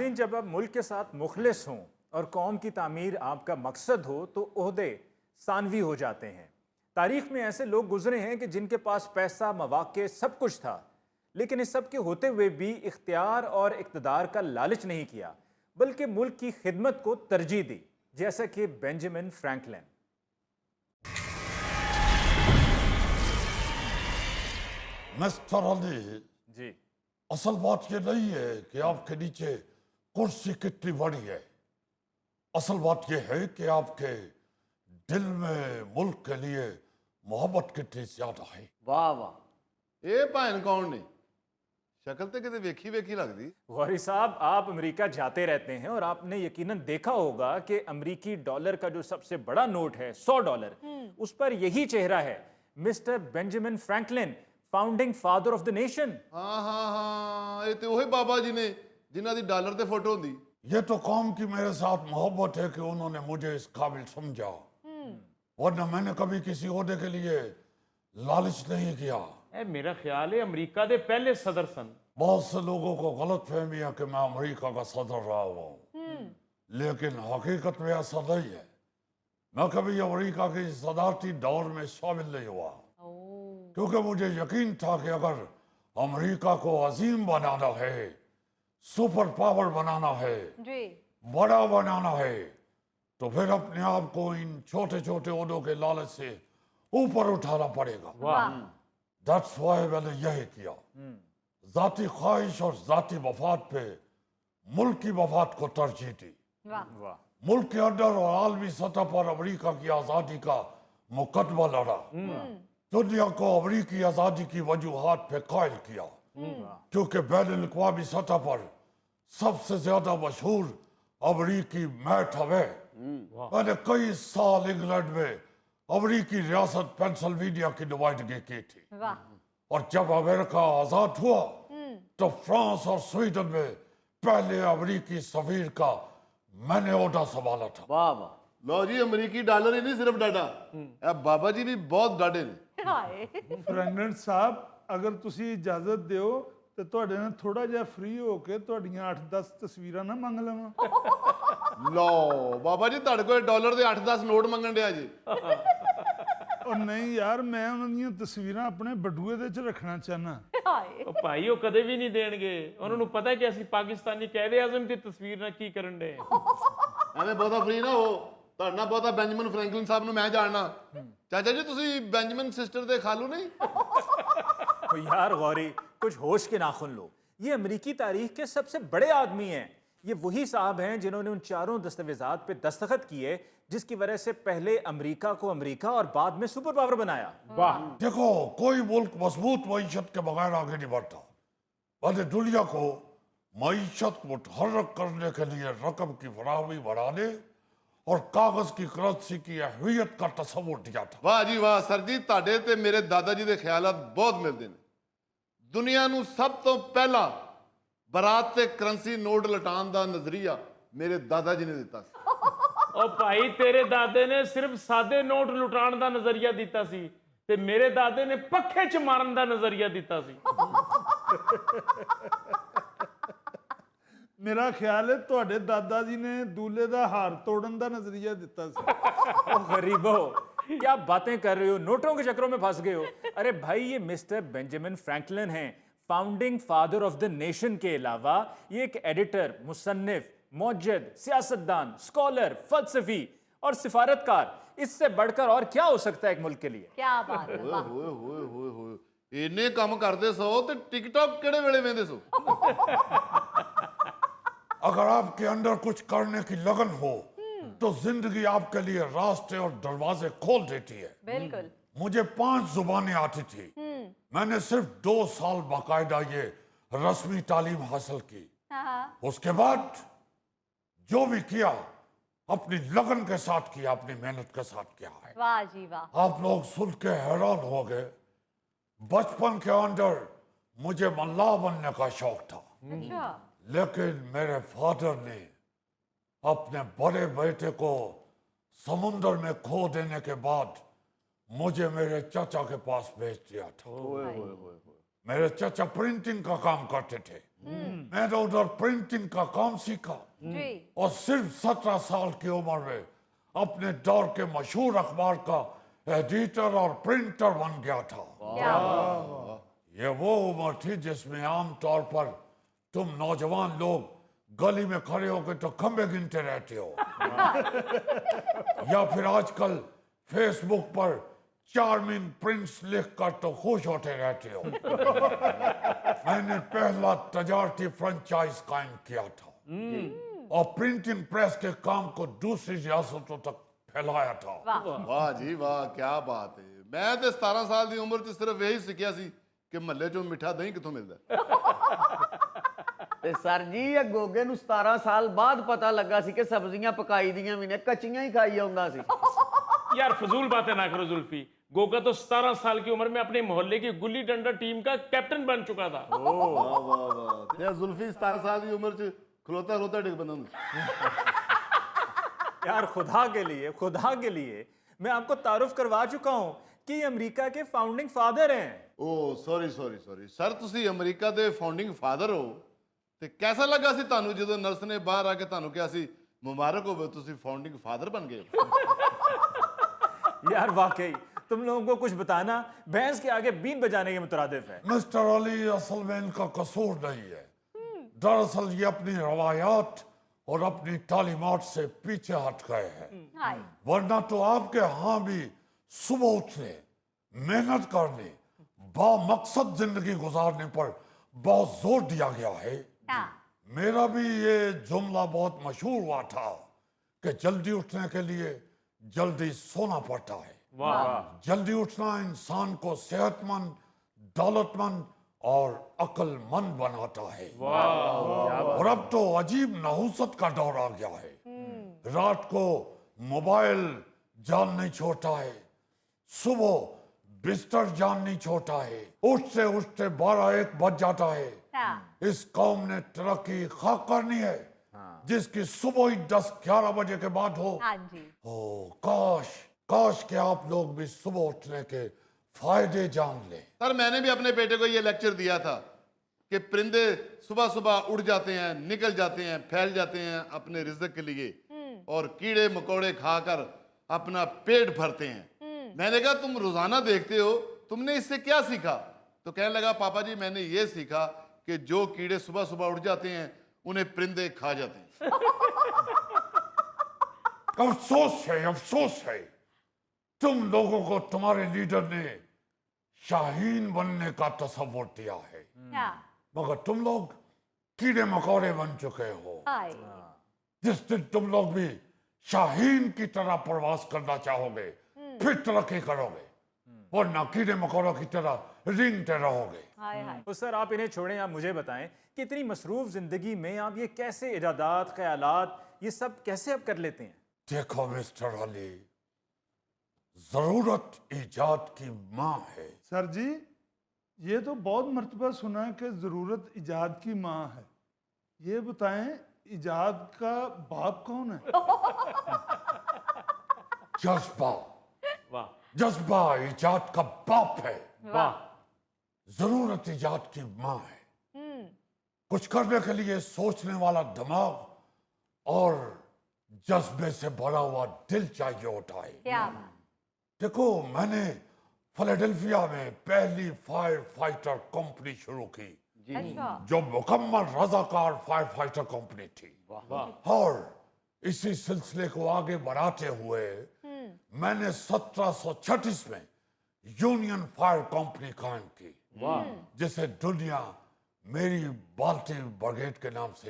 सामीन, जब आप मुल्क के साथ मुखलिस हों और कौम की तामीर आपका मकसद हो तो ओहदे सानवी हो जाते हैं। तारीख में ऐसे लोग गुजरे हैं कि जिनके पास पैसा, मवाक़े, सब कुछ था, लेकिन इस सब के होते हुए भी इख्तियार और इक़्तिदार का लालच नहीं किया, बल्कि मुल्क की खिदमत को तरजीह दी, जैसा कि बेंजामिन फ्रैंकलिन। मिस्टर अली जी, असल बात ये नहीं है कि आपके नीचे कुर्सी कितनी बड़ी है। असल बात ये है कि आपके दिल में मुल्क के लिए मोहब्बत कितनी ज्यादा है। वाह वाह, ये भैन कौन ने? शक्ल तो कितने वेखी वेखी लगती। गौरी साहब, आप अमेरिका जाते रहते हैं और आपने यकीनन देखा होगा कि अमेरिकी डॉलर का जो सबसे बड़ा नोट है $100, उस पर यही चेहरा है, mister Benjamin Franklin, founding father of the nation. हाँ हाँ हाँ, ये तो वही बाबा जी ने जिन्हों की डॉलर ते फोटो होंगी। ये तो कौम की मेरे साथ मोहब्बत है कि उन्होंने मुझे इस काबिल समझा, वरना मैंने कभी किसी ओहदे के लिए लालच नहीं किया। मेरा ख्याल है अमेरिका के पहले सदर सन। बहुत से लोगों को गलत फहमी है कि मैं अमेरिका का सदर रहा हूँ, लेकिन हकीकत में ऐसा नहीं है। मैं कभी अमेरिका के सदारती दौर में शामिल नहीं हुआ, क्योंकि मुझे यकीन था कि अगर अमेरिका को अजीम बनाना है, सुपर पावर बनाना है, बड़ा बनाना है, तो फिर अपने आप को इन छोटे छोटे ओहदों के लालच से ऊपर उठाना पड़ेगा। दैट्स व्हाई मैंने यही किया। जाती ख्वाहिश और जाती वफात पे मुल्क की वफात को तरजीह दी। वाह, मुल्क के अंदर और आलमी सतह पर अमेरिका की आजादी का मुकदमा लड़ा। दुनिया को अमेरिकी आजादी की वजूहात पे कायल किया, क्योंकि बैन अवी सतह पर सबसे ज्यादा मशहूर अमेरिकी मैट हवे। मैंने कई साल इंग्लैंड में अमेरिकी रियासत पेंसिल्वेनिया की नुमाइंदगी की थी, और जब अमेरिका आजाद हुआ तो फ्रांस और स्वीडन में पहले अमेरिकी सफीर का मैंने ओहदा संभाला था। वाह वाह, लो जी, अमेरिकी डॉलर ही नहीं सिर्फ डाडा, बाबा जी भी बहुत डाडे ने। फ्रैंकलिन साहब, अगर तुसी इजाजत दिओ तो ਤੁਹਾਡੇ ਨਾਲ ਥੋੜਾ ਜਿਹਾ ਫ੍ਰੀ ਹੋ ਕੇ ਤੁਹਾਡੀਆਂ 8-10 ਤਸਵੀਰਾਂ ਨਾ ਮੰਗ ਲਵਾਂ। लो बाबा जी, ਤੁਹਾਡੇ ਕੋਲ ਡਾਲਰ ਦੇ 8-10 ਨੋਟ ਮੰਗਣ ਡਿਆ ਜੀ। ਉਹ ਨਹੀਂ ਯਾਰ, ਮੈਂ ਉਹਨਾਂ ਦੀਆਂ ਤਸਵੀਰਾਂ ਆਪਣੇ ਬਟੂਏ ਦੇ ਚ ਰੱਖਣਾ ਚਾਹਨਾ। ਉਹ ਭਾਈ, ਉਹ ਕਦੇ ਵੀ ਨਹੀਂ ਦੇਣਗੇ। ਉਹਨਾਂ ਨੂੰ ਪਤਾ ਕਿ ਅਸੀਂ ਪਾਕਿਸਤਾਨੀ ਕਾਇਦੇ ਆਜ਼ਮ ਦੀ ਤਸਵੀਰ ਨਾਲ ਕੀ ਕਰਨ ਦੇ। ਐਵੇਂ ਬਹੁਤਾ ਫ੍ਰੀ ਨਾ ਹੋ, ਤੁਹਾਡਾ ਨਾ ਬਹੁਤਾ ਬੈਂਜਾਮਿਨ ਫਰੈਂਕਲਿਨ ਸਾਹਿਬ ਨੂੰ ਮੈਂ ਜਾਣਨਾ। ਚਾਚਾ ਜੀ, ਤੁਸੀਂ ਬੈਂਜਾਮਿਨ ਸਿਸਟਰ ਦੇ ਖਾਲੂ नहीं? तो यार गौरी, कुछ होश के नाखुन लो। ये अमेरिकी तारीख के सबसे बड़े आदमी हैं। ये वही साहब हैं जिन्होंने उन चारों दस्तावेजात पे दस्तखत किए जिसकी वजह से पहले अमेरिका को अमेरिका और बाद में सुपर पावर बनाया। वाह, देखो, कोई मुल्क मजबूत मईशत के बगैर आगे नहीं बढ़ता। मैंने दुनिया को मईशत मुतहर्रक करने के लिए रकम की फराहमी बढ़ाने और कागज की करेंसी की अहमियत का तस्वुर दिया था। वाह जी वाह सर जी, ਤੁਹਾਡੇ ਤੇ ਮੇਰੇ ਦਾਦਾ ਜੀ ਦੇ ਖਿਆਲਾਤ ਬਹੁਤ ਮਿਲਦੇ ਨੇ। ਦੁਨੀਆ ਨੂੰ ਸਭ ਤੋਂ ਪਹਿਲਾਂ ਬਰਾਤ ਤੇ ਕਰੰਸੀ ਨੋਟ ਲਟਾਉਣ ਦਾ ਨਜ਼ਰੀਆ ਮੇਰੇ ਦਾਦਾ ਜੀ ਨੇ ਦਿੱਤਾ ਸੀ। ਉਹ ਭਾਈ, ਤੇਰੇ ਦਾਦੇ ਨੇ ਸਿਰਫ ਸਾਦੇ ਨੋਟ ਲੁਟਾਉਣ ਦਾ ਨਜ਼ਰੀਆ ਦਿੱਤਾ ਸੀ ਤੇ ਮੇਰੇ ਦਾਦੇ ਨੇ ਪੱਖੇ 'ਚ ਮਾਰਨ ਦਾ ਨਜ਼ਰੀਆ ਦਿੱਤਾ ਸੀ। ਮੇਰਾ ਖਿਆਲ ਹੈ ਤੁਹਾਡੇ ਦਾਦਾ ਜੀ ਨੇ ਦੂਲੇ ਦਾ ਹਾਰ ਤੋੜਨ ਦਾ ਨਜ਼ਰੀਆ ਦਿੱਤਾ ਸੀ। ओ गरीबो, क्या बातें कर रहे हो? नोटों के चक्रों में फंस गए हो। अरे भाई, ये मिस्टर बेंजामिन फ्रैंकलिन हैं, founding father of the nation के अलावा ये एक एडिटर, मुसन्निफ, मौजद, सियासतदान, स्कॉलर, फलसफी और सिफारतकार। इससे बढ़कर और क्या हो सकता है एक मुल्क के लिए? क्या बात है, वाह। ਓਏ ਹੋਏ ਹੋਏ ਹੋਏ, ਇੰਨੇ ਕੰਮ ਕਰਦੇ ਸੋ ਤੇ ਟਿਕਟੌਕ ਕਿਹੜੇ ਵੇਲੇ ਵੇਂਦੇ ਸੋ? अगर आपके अंदर कुछ करने की लगन हो तो जिंदगी आपके लिए रास्ते और दरवाजे खोल देती है। बिल्कुल। मुझे 5 जुबानें आती थी। मैंने सिर्फ 2 साल बाकायदा ये रस्मी तालीम हासिल की। उसके बाद जो भी किया अपनी लगन के साथ किया, अपनी मेहनत के साथ किया है। वाह जी वाह। आप लोग सुन के हैरान हो गए। बचपन के अंदर मुझे मल्लाह बनने का शौक था, अच्छा। लेकिन मेरे फादर ने अपने बड़े बेटे को समुंदर में खो देने के बाद मुझे मेरे चाचा के पास भेज दिया था। मेरे चाचा प्रिंटिंग का काम करते थे। मैंने उधर प्रिंटिंग का काम सीखा जी। और सिर्फ 17 साल की उम्र में अपने दौर के मशहूर अखबार का एडिटर और प्रिंटर बन गया था। क्या बात। ये वो उम्र थी जिसमें आमतौर पर तुम नौजवान लोग गली में खड़े होकर तो खंबे गिनते रहते हो या फिर आजकल फेसबुक पर चार्मिंग प्रिंट्स लिखकर तो खुश होते रहते हो। मैंने पहला तजारती फ्रेंचाइज कायम किया था और प्रिंटिंग प्रेस के काम को दूसरी रियासतों तक फैलाया था। वाह जी वाह, क्या बात है। मैं तो 17 साल की उम्र च सिर्फ यही सीखिया सी कि महल्ले चों मिठा दही कितों मिलता है। ਤੇ ਸਰ ਜੀ ਇਹ ਗੋਗੇ ਨੂੰ 17 ਸਾਲ ਬਾਅਦ ਪਤਾ ਲੱਗਾ ਸੀ ਕਿ ਸਬਜ਼ੀਆਂ ਪਕਾਈ ਦੀਆਂ ਵੀ ਨੇ, ਕੱਚੀਆਂ ਹੀ ਖਾਈ ਜਾਂਦਾ ਸੀ। यार फजूल बातें ना करो जुल्फी। गोगा तो 17 साल की उम्र में अपने मोहल्ले की गुल्ली डंडा टीम का कैप्टन बन चुका था। वाह वाह वाह। ये जुल्फी 17 साल की उम्र च खलोता खलोता डिग बंदा यार खुदा के लिए मैं आपको तारुफ करवा चुका हूं कि ये अमेरिका के फाउंडिंग फादर हैं। ओ सॉरी सॉरी सॉरी सर, तुसी अमेरिका दे फाउंडिंग फादर हो ते कैसा लगा सी तानू जदों नर्स ने बाहर आके तानू कहा सी मुबारक हो तुसी फाउंडिंग फादर बन गए? यार वाकई तुम लोगों को कुछ बताना भैंस के आगे बीन बजाने के मुतरादिफ है। मिस्टर अली असल में इनका कसूर नहीं है। दरअसल ये अपनी रवायात और अपनी तालीमात से पीछे हट गए हैं। हाय। वरना तो आपके यहाँ भी सुबह उठने, मेहनत करने, बामकसद जिंदगी गुजारने पर बहुत जोर दिया गया है। क्या मेरा भी ये जुमला बहुत मशहूर हुआ था कि जल्दी उठने के लिए जल्दी सोना पड़ता है। वाह जल्दी उठना इंसान को सेहतमंद, दौलतमंद और अक्लमंद बनाता है। और अब तो अजीब नहुसत का दौर आ गया है। रात को मोबाइल जान नहीं छोड़ता है, सुबह बिस्तर जान नहीं छोड़ता है, उठते उठते 12-1 बज जाता है। क्या इस कौम ने तरक्की खाक करनी है जिसकी सुबह ही 10-11 बजे के बाद हो। हाँ जी। ओ काश कि आप लोग भी सुबह उठने के फायदे जान लें। सर मैंने भी अपने बेटे को ये लेक्चर दिया था कि परिंदे सुबह सुबह उड़ जाते हैं, निकल जाते हैं, फैल जाते हैं अपने रिज़्क़ के लिए और कीड़े मकोड़े खाकर अपना पेट भरते हैं। मैंने कहा तुम रोजाना देखते हो, तुमने इससे क्या सीखा? तो कहने लगा पापा जी मैंने ये सीखा कि जो कीड़े सुबह सुबह उड़ जाते हैं उन्हें परिंदे खा जाते हैं। अफसोस है तुम लोगों को तुम्हारे लीडर ने शाहीन बनने का तसव्वुर दिया है, क्या मगर तुम लोग कीड़े मकोड़े बन चुके हो। हाय। जिस दिन तुम लोग भी शाहीन की तरह प्रवास करना चाहोगे फिर तरक्की करोगे, वरना कीड़े मकोड़ों की तरह रेंगते रहोगे। हाय हाय। तो सर आप इन्हें छोड़ें, आप मुझे बताएं कि इतनी मसरूफ जिंदगी में आप ये कैसे इजादात, ख्यालात, ये सब कैसे आप कर लेते हैं? देखो मिस्टर अली, जरूरत ईजाद की माँ है। सर जी ये तो बहुत मर्तबा सुना है कि ज़रूरत इजाद की माँ है। ये बताएं इजाद का बाप कौन है? जज्बा वाह जज्बा ईजाद का बाप है। वाह। जरूरत ईजाद की माँ है। कुछ करने के लिए सोचने वाला दिमाग और जज्बे से भरा हुआ दिल चाहिए होता है। क्या बात। देखो मैंने फिलाडेल्फिया में पहली फायर फाइटर कंपनी शुरू की अच्छा। जो मुकम्मल रजाकार फायर फाइटर कंपनी थी। और इसी सिलसिले को आगे बढ़ाते हुए मैंने 1736 में यूनियन फायर कंपनी कायम की, जिसे दुनिया मेरी बाल्टी ब्रिगेड के नाम से